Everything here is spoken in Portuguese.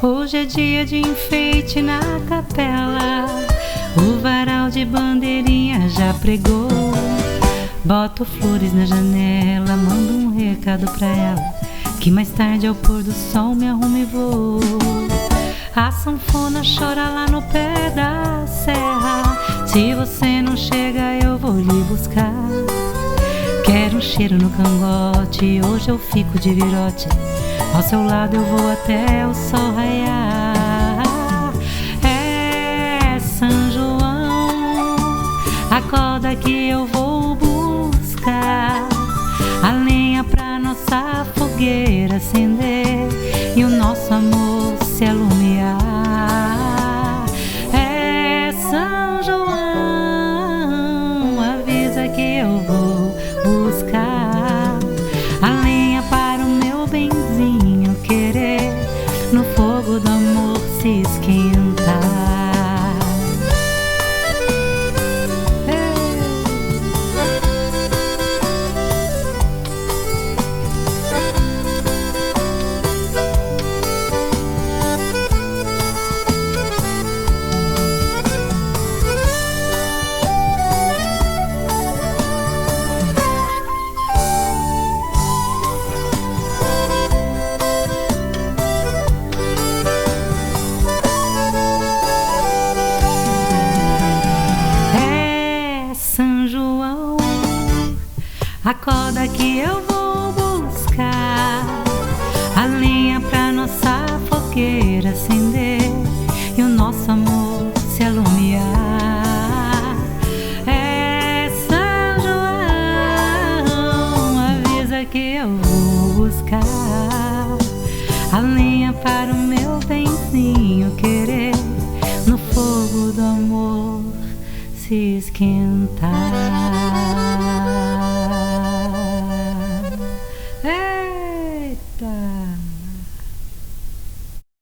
Hoje é dia de enfeite na capela, o varal de bandeirinha já pregou. Boto flores na janela, mando um recado pra ela, que mais tarde ao pôr do sol me arrumo e vou. A sanfona chora lá no pé da serra, se você não chega eu vou lhe buscar. Quero um cheiro no cangote, hoje eu fico de virote, ao seu lado eu vou até o sol raiar. É São João, acorda que eu vou buscar a lenha pra nossa fogueira acender e o nosso amor se alumiar. É São João, avisa que eu vou buscar a lenha para o meu benzinho querer no fogo do amor se esquentar. Acorda que eu vou buscar a lenha pra nossa fogueira acender e o nosso amor se alumiar. É São João, avisa que eu vou buscar a lenha para o meu benzinho querer no fogo do amor se esquentar.